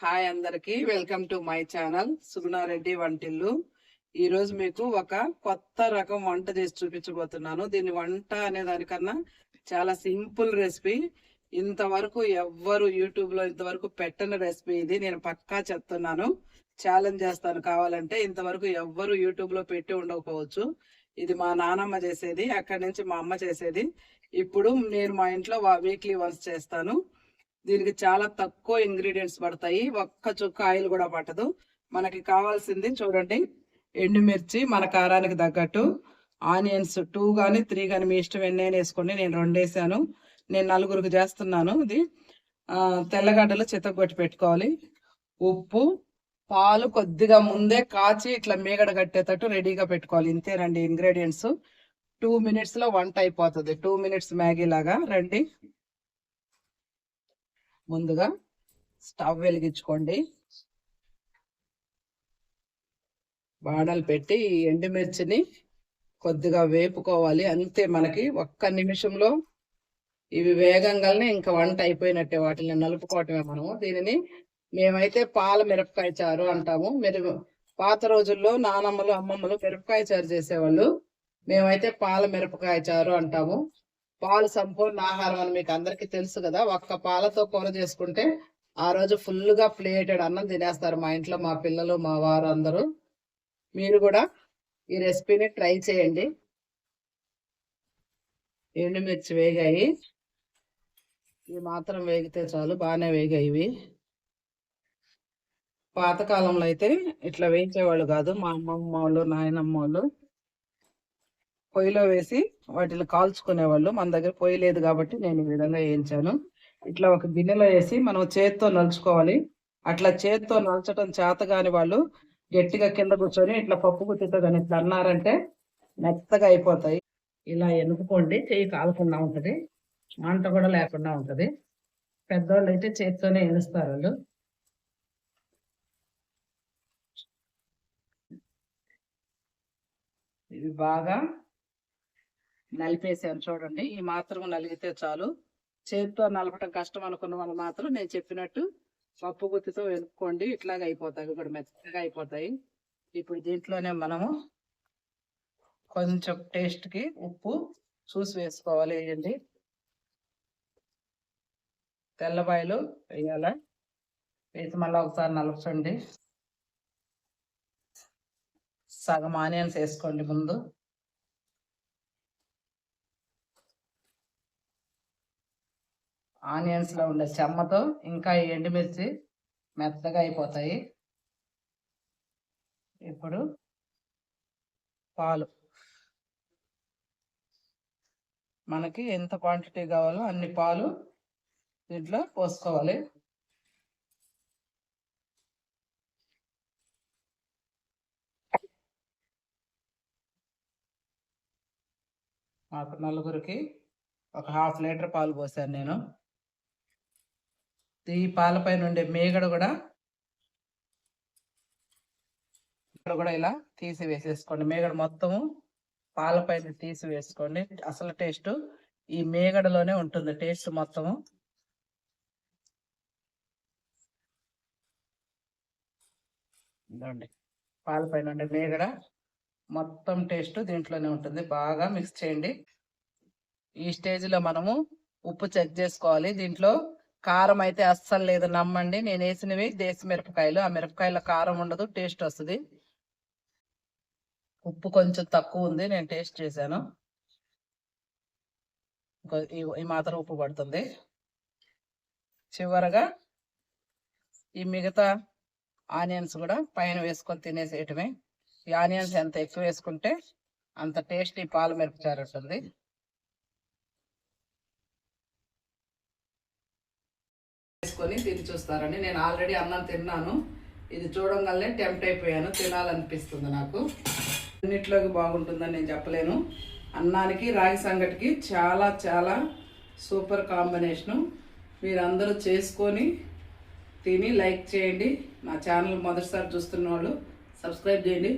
Hi అందరికి, welcome to my channel Suguna Reddy వంటిల్లు. ఈ రోజు మీకు ఒక కొత్త రకం వంట చేసి చూపించబోతున్నాను. దీని వంట అనే దానికన్నా చాలా సింపుల్ రెసిపీ. ఇంతవరకు ఎవ్వరు యూట్యూబ్ లో ఇంతవరకు పెట్టని రెసిపీ ఇది. నేను పక్కా చెప్తున్నాను, ఛాలెంజ్ చేస్తాను. కావాలంటే ఇంతవరకు ఎవ్వరు యూట్యూబ్ లో పెట్టి ఉండకపోవచ్చు. ఇది మా నానమ్మ చేసేది, అక్కడి నుంచి మా అమ్మ చేసేది. ఇప్పుడు నేను మా ఇంట్లో వీక్లీ వన్స్ చేస్తాను. దీనికి చాలా తక్కువ ఇంగ్రీడియంట్స్ పడతాయి, ఒక్క చుక్క ఆయిల్ కూడా పట్టదు. మనకి కావాల్సింది చూడండి, ఎండుమిర్చి మన కారానికి తగ్గట్టు, ఆనియన్స్ 2 కానీ 3 కానీ మీ ఇష్టం ఎన్నైనా వేసుకోండి. నేను 2 వేసాను, నేను 4గురికి చేస్తున్నాను. ఇది తెల్లగడ్డలు చితగొట్టి పెట్టుకోవాలి. ఉప్పు, పాలు కొద్దిగా ముందే కాచి ఇట్లా మీగడ కట్టేటట్టు రెడీగా పెట్టుకోవాలి. ఇంతేనండి ఇంగ్రీడియంట్స్. 2 minutes వంట అయిపోతుంది. 2 minutes మ్యాగీ లాగా. రండి, ముందుగా స్టవ్ వెలిగించుకోండి. బాణలు పెట్టి ఈ ఎండుమిర్చిని కొద్దిగా వేపుకోవాలి. అంతే, మనకి ఒక్క నిమిషంలో ఇవి వేగంగానే ఇంకా వంట అయిపోయినట్టే. వాటిని నలుపుకోవటమే మనము. దీనిని మేమైతే పాల మిరపకాయ చారు అంటాము. మీరు పాత రోజుల్లో నానమ్మలు అమ్మమ్మలు మిరపకాయ చారు చేసేవాళ్ళు. మేమైతే పాల మిరపకాయ చారు అంటాము. పాలు సంపూర్ణ ఆహారం అని మీకు అందరికీ తెలుసు కదా. ఒక్క పాలతో కూర చేసుకుంటే ఆ రోజు ఫుల్గా ప్లేటెడ్ అన్నం తినేస్తారు మా ఇంట్లో మా పిల్లలు, మా వారు అందరూ. మీరు కూడా ఈ రెసిపీని ట్రై చేయండి. ఎండుమిర్చి వేగాయి, ఇవి మాత్రం వేగితే చాలు. బాగానే వేగాయి ఇవి. పాతకాలంలో అయితే ఇట్లా వేయించేవాళ్ళు కాదు. మా అమ్మమ్మ వాళ్ళు, నాయనమ్మ వాళ్ళు పొయ్యిలో వేసి వాటిని కాల్చుకునేవాళ్ళు. మన దగ్గర పొయ్యి లేదు కాబట్టి నేను ఈ విధంగా వేయించాను. ఇట్లా ఒక గిన్నెలో వేసి మనం చేత్తో నలుచుకోవాలి. అట్లా చేత్తో నలచడం చేత కాని వాళ్ళు గట్టిగా కింద కూర్చొని ఇట్లా పప్పు గుత్తితో కానీ ఇట్లా అన్నారంటే మెత్తగా అయిపోతాయి. ఇలా ఎనుకోండి, చెయ్యి కాలకుండా ఉంటుంది, మంట కూడా లేకుండా ఉంటుంది. పెద్దవాళ్ళు అయితే చేత్తోనే ఎనుస్తారు వాళ్ళు. ఇవి బాగా నలిపేసాను చూడండి. ఈ మాత్రం నలిగితే చాలు. చేతితో నలపటం కష్టం అనుకున్న వాళ్ళు మాత్రం నేను చెప్పినట్టు పప్పు గుత్తితో వెనుక్కోండి, ఇట్లాగ అయిపోతాయి, కూడా మెత్తగా అయిపోతాయి. ఇప్పుడు దీంట్లోనే మనము కొంచెం టేస్ట్కి ఉప్పు చూసి వేసుకోవాలి. వేయండి. తెల్లబాయలు వేయాల, వేసి మళ్ళీ ఒకసారి నలపండి. సగం ఆనియన్స్ వేసుకోండి ముందు. ఆనియన్స్ లో ఉండే చెమ్మతో ఇంకా ఈ ఎండుమిర్చి మెత్తగా అయిపోతాయి. ఇప్పుడు పాలు మనకి ఎంత క్వాంటిటీ కావాలో అన్ని పాలు దీంట్లో పోసుకోవాలి. మాకు 4గురికి ఒక 1/2 లీటర్ పాలు పోసాను నేను. ఈ పాలపై నుండి మేగడ కూడా ఇలా తీసి వేసేసుకోండి. మేగడ మొత్తము పాలపైన తీసి వేసుకోండి. అసలు టేస్ట్ ఈ మేగడలోనే ఉంటుంది, టేస్ట్ మొత్తము. ఇదండి, పాలపైన ఉండే మేగడ మొత్తం టేస్ట్ దీంట్లోనే ఉంటుంది. బాగా మిక్స్ చేయండి. ఈ స్టేజ్లో మనము ఉప్పు చెక్ చేసుకోవాలి. దీంట్లో కారం అయితే అస్సలు లేదు, నమ్మండి. నేను వేసినవి దేశీ మిరపకాయలు, ఆ మిరపకాయల కారం ఉండదు, టేస్ట్ వస్తుంది. ఉప్పు కొంచెం తక్కువ ఉంది, నేను టేస్ట్ చేశాను. ఈ మాత్రం ఉప్పు పడుతుంది. చివరగా ఈ మిగతా ఆనియన్స్ కూడా పైన వేసుకొని తినేసేయటమే. ఈ ఆనియన్స్ ఎంత ఎక్కువ వేసుకుంటే అంత టేస్ట్ ఈ పాలు మిరపచారు ఉంటుంది. వేసుకొని తిని చూస్తారని. నేను ఆల్రెడీ అన్నం తిన్నాను, ఇది చూడంగానే టెంప్ట్ అయిపోయాను, తినాలనిపిస్తుంది నాకు. అన్నిట్లోకి బాగుంటుందని నేను చెప్పలేను. అన్నానికి రాగి సంగటికి చాలా చాలా సూపర్ కాంబినేషను. మీరందరూ చేసుకొని తిని లైక్ చేయండి. నా ఛానల్ మొదటిసారి చూస్తున్న వాళ్ళు సబ్స్క్రైబ్ చేయండి.